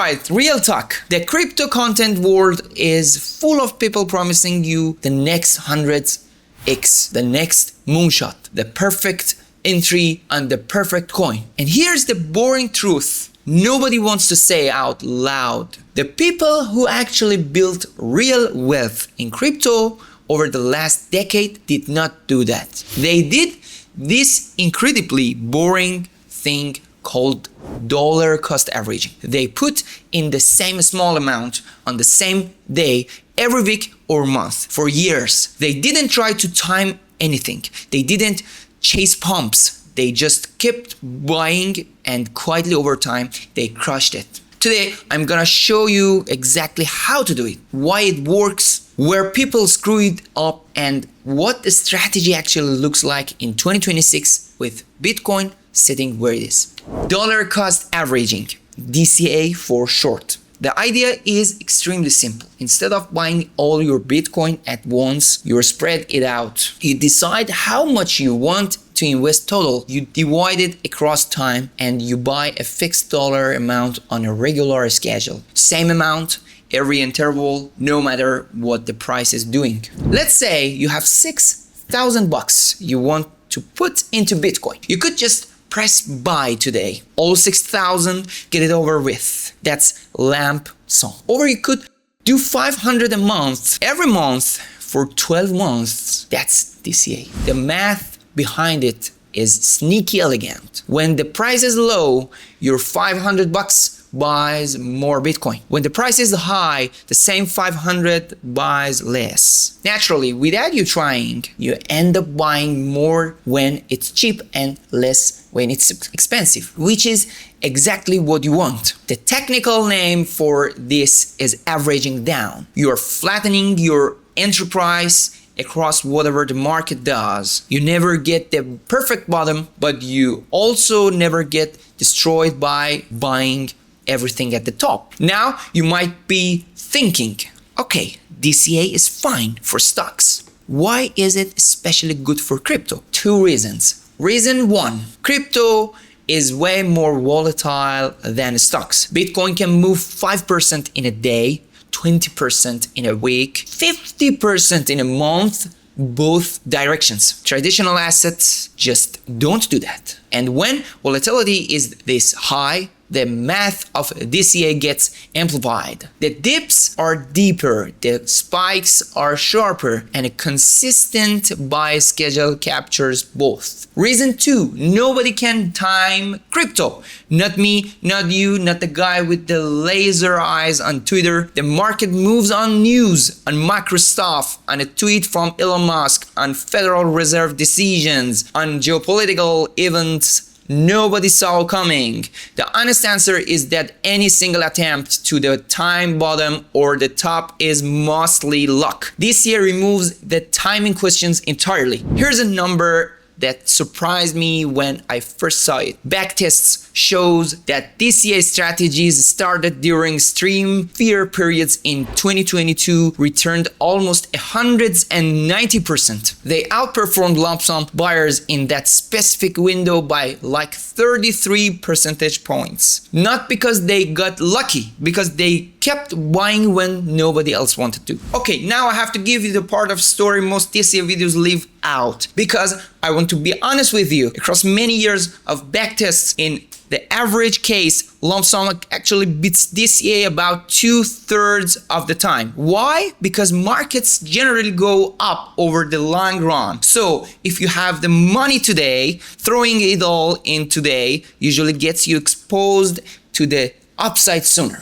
Alright, real talk. The crypto content world is full of people promising you the next 100x, the next moonshot, the perfect entry on the perfect coin. And here's the boring truth nobody wants to say out loud. The people who actually built real wealth in crypto over the last decade did not do that. They did this incredibly boring thing called dollar cost averaging. They put in the same small amount on the same day every week or month for years. They didn't try to time anything. They didn't chase pumps. They just kept buying, and quietly over time they crushed it. Today I'm gonna show you exactly how to do it, why it works, where people screw it up, and what the strategy actually looks like in 2026 with Bitcoin sitting where it is. Dollar cost averaging, DCA for short. The idea is extremely simple. Instead of buying all your Bitcoin at once, you spread it out. You decide how much you want to invest total. You divide it across time and you buy a fixed dollar amount on a regular schedule. Same amount every interval, no matter what the price is doing. Let's say you have $6,000 you want to put into Bitcoin. You could just press buy today. All 6,000, get it over with. That's lamp sum. Or you could do 500 a month, every month for 12 months. That's DCA. The math behind it is sneaky elegant. When the price is low, your $500 buys more Bitcoin. When the price is high, the same 500 buys less. Naturally, without you trying, you end up buying more when it's cheap and less when it's expensive, which is exactly what you want. The technical name for this is averaging down. You're flattening your enterprise across whatever the market does. You never get the perfect bottom, but you also never get destroyed by buying everything at the top. Now you might be thinking, okay, DCA is fine for stocks. Why is it especially good for crypto? Two reasons. Reason one, crypto is way more volatile than stocks. Bitcoin can move 5% in a day, 20% in a week, 50% in a month, both directions. Traditional assets just don't do that. And when volatility is this high, the math of DCA gets amplified. The dips are deeper, the spikes are sharper, and a consistent buy schedule captures both. Reason two, nobody can time crypto. Not me, not you, not the guy with the laser eyes on Twitter. The market moves on news, on macro stuff, on a tweet from Elon Musk, on Federal Reserve decisions, on geopolitical events nobody saw coming. The honest answer is that any single attempt to the time bottom or the top is mostly luck. This year removes the timing questions entirely. Here's a number that surprised me when I first saw it. Backtests shows that DCA strategies started during extreme fear periods in 2022 returned almost 190%. They outperformed lump sum buyers in that specific window by like 33 percentage points. Not because they got lucky, because they kept buying when nobody else wanted to. Okay, now I have to give you the part of story most DCA videos leave out, because I want to be honest with you. Across many years of backtests, in the average case, lump sum actually beats DCA about 2/3 of the time. Why? Because markets generally go up over the long run. So if you have the money today, throwing it all in today usually gets you exposed to the upside sooner.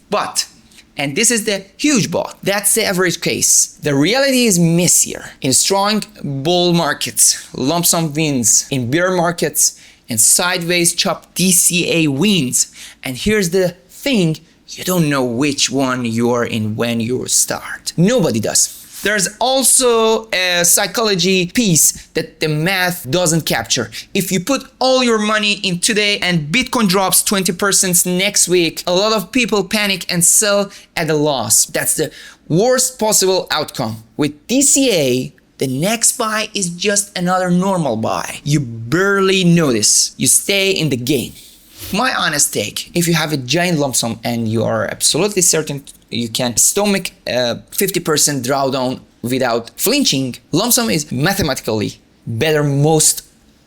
But, and this is the huge but, that's the average case. The reality is messier. In strong bull markets, lump sum wins. In bear markets and sideways chop, DCA wins. And here's the thing, you don't know which one you are in when you start. Nobody does. There's also a psychology piece that the math doesn't capture. If you put all your money in today and Bitcoin drops 20% next week, a lot of people panic and sell at a loss. That's the worst possible outcome. With DCA, the next buy is just another normal buy. You barely notice. You stay in the game. My honest take, if you have a giant lump sum and you are absolutely certain you can stomach a 50% drawdown without flinching, lump sum is mathematically better most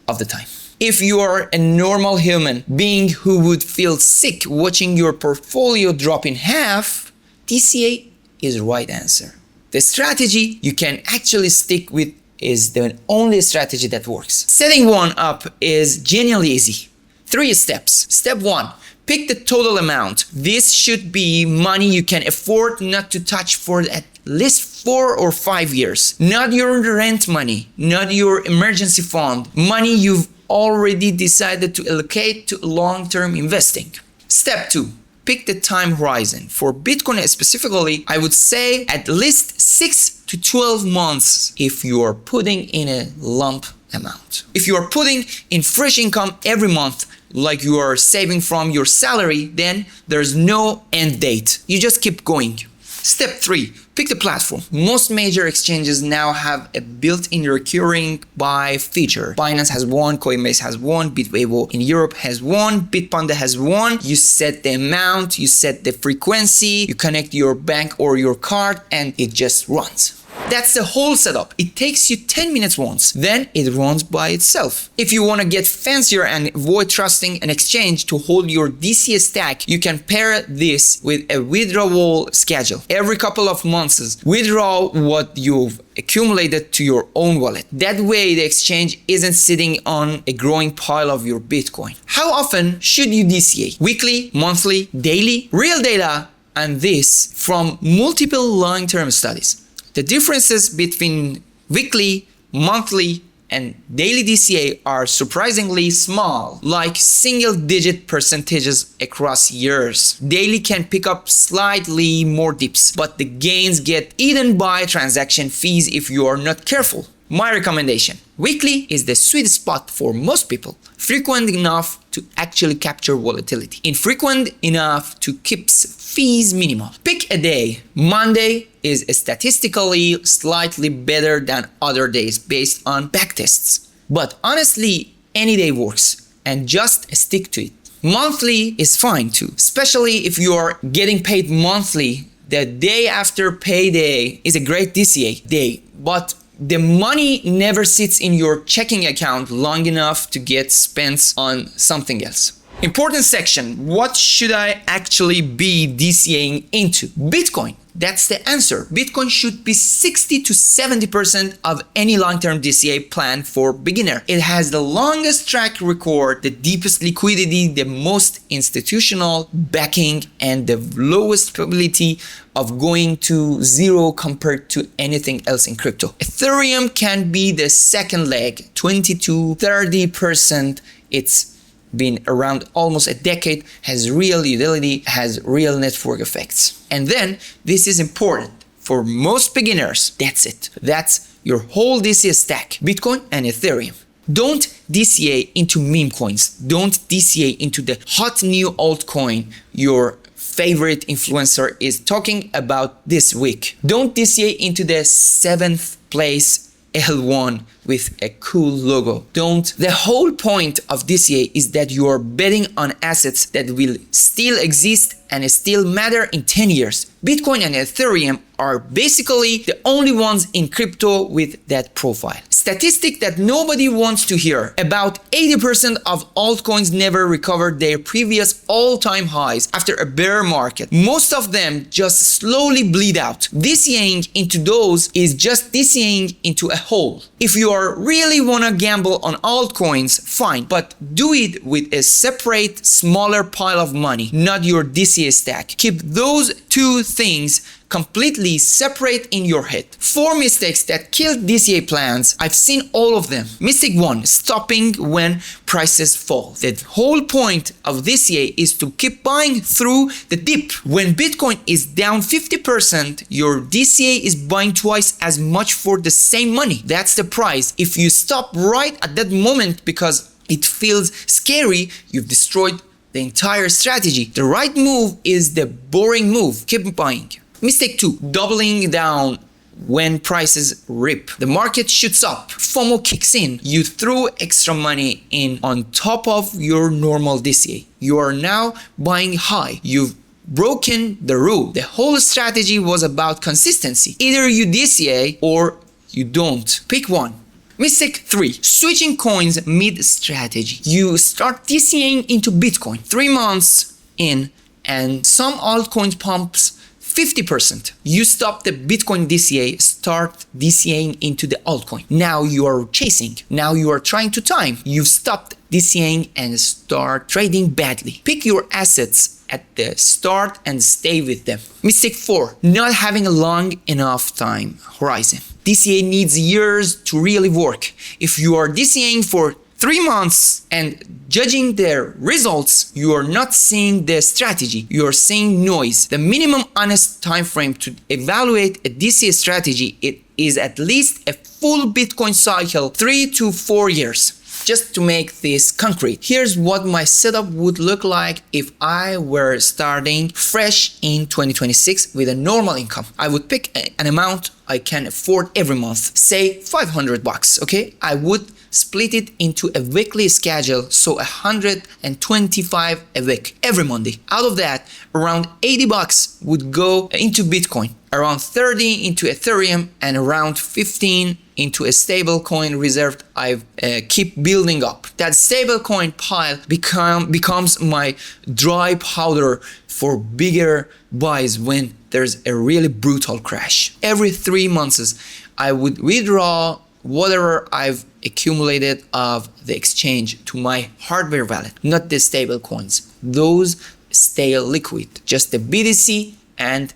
of the time. If you are a normal human being who would feel sick watching your portfolio drop in half, DCA is the right answer. The strategy you can actually stick with is the only strategy that works. Setting one up is genuinely easy. 3 steps. Step 1. Pick the total amount. This should be money you can afford not to touch for at least 4 or 5 years. Not your rent money, not your emergency fund, money you've already decided to allocate to long-term investing. Step 2. Pick the time horizon. For Bitcoin specifically, I would say at least 6 to 12 months if you are putting in a lump amount. If you are putting in fresh income every month, like you are saving from your salary, then there's no end date. You just keep going. Step 3. Pick the platform. Most major exchanges now have a built-in recurring buy feature. Binance has one, Coinbase has one, Bitwavo in Europe has one, Bitpanda has one. You set the amount, you set the frequency, you connect your bank or your card, and it just runs. That's the whole setup. It takes you 10 minutes once, then it runs by itself. If you want to get fancier and avoid trusting an exchange to hold your DCA stack, you can pair this with a withdrawal schedule. Every couple of months, withdraw what you've accumulated to your own wallet. That way, the exchange isn't sitting on a growing pile of your Bitcoin. How often should you DCA? Weekly, monthly, daily? Real data and this from multiple long-term studies. The differences between weekly, monthly, and daily DCA are surprisingly small, like single-digit percentages across years. Daily can pick up slightly more dips, but the gains get eaten by transaction fees if you are not careful. My recommendation: weekly is the sweet spot for most people. Frequent enough to actually capture volatility. Infrequent enough to keep fees minimal. Pick a day. Monday is statistically slightly better than other days based on backtests. But honestly, any day works, and just stick to it. Monthly is fine too, especially if you are getting paid monthly. The day after payday is a great DCA day, but the money never sits in your checking account long enough to get spent on something else. Important section: what should I actually be DCAing into? Bitcoin. That's the answer. Bitcoin should be 60 to 70% of any long-term DCA plan for beginner. It has the longest track record, the deepest liquidity, the most institutional backing, and the lowest probability of going to zero compared to anything else in crypto. Ethereum can be the second leg, 20 to 30%. It's been around almost a decade, has real utility, has real network effects. And then, this is important, for most beginners, that's it. That's your whole DCA stack, Bitcoin and Ethereum. Don't DCA into meme coins. Don't DCA into the hot new altcoin your favorite influencer is talking about this week. Don't DCA into the 7th place L1 with a cool logo. Don't. The whole point of DCA is that you are betting on assets that will still exist and still matter in 10 years. Bitcoin and Ethereum are basically the only ones in crypto with that profile. Statistic that nobody wants to hear: about 80% of altcoins never recovered their previous all-time highs after a bear market. Most of them just slowly bleed out. DCAing into those is just DCAing into a hole. If you really want to gamble on altcoins, fine, but do it with a separate, smaller pile of money, not your DCA stack. Keep those two things completely separate in your head. 4 mistakes that killed DCA plans. I've seen all of them. Mistake 1: stopping when prices fall. The whole point of DCA is to keep buying through the dip. When Bitcoin is down 50%, your DCA is buying twice as much for the same money. That's the price. If you stop right at that moment because it feels scary, you've destroyed the entire strategy. The right move is the boring move. Keep buying. Mistake 2: doubling down when prices rip, the market shoots up, FOMO kicks in, you throw extra money in on top of your normal DCA. You are now buying high. You've broken the rule. The whole strategy was about consistency. Either you DCA or you don't. Pick one. Mistake 3. Switching coins mid-strategy. You start DCAing into Bitcoin 3 months in and some altcoin pumps 50%. You stop the Bitcoin DCA, start DCAing into the altcoin. Now you are chasing. Now you are trying to time. You've stopped DCAing and start trading badly. Pick your assets at the start and stay with them. Mistake 4. Not having a long enough time horizon. DCA needs years to really work. If you are DCAing for 3 months and judging their results, you are not seeing the strategy, you are seeing noise. The minimum honest time frame to evaluate a DCA strategy is at least a full Bitcoin cycle, 3 to 4 years. Just to make this concrete, here's what my setup would look like if I were starting fresh in 2026 with a normal income. I would pick an amount I can afford every month, say $500, okay? I would split it into a weekly schedule, so $125 a week every Monday. Out of that, around $80 would go into Bitcoin, around 30 into Ethereum, and around 15 into a stable coin reserve I keep building up. That stable coin pile becomes my dry powder for bigger buys when there's a really brutal crash. Every 3 months, I would withdraw whatever I've accumulated of the exchange to my hardware wallet, not the stable coins. Those stay liquid, just the BTC and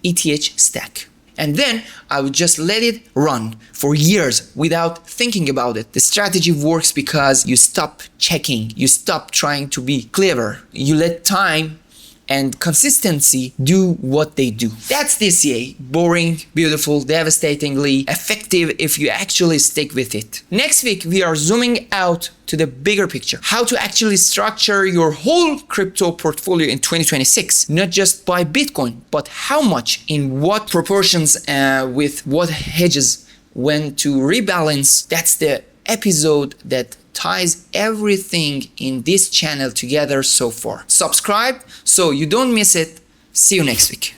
ETH stack. And then I would just let it run for years without thinking about it. The strategy works because you stop checking, you stop trying to be clever, you let time and consistency do what they do. That's DCA. Boring, beautiful, devastatingly effective if you actually stick with it. Next week, we are zooming out to the bigger picture. How to actually structure your whole crypto portfolio in 2026. Not just buy Bitcoin, but how much, in what proportions, with what hedges, when to rebalance. That's the episode that ties everything in this channel together so far. Subscribe so you don't miss it. See you next week.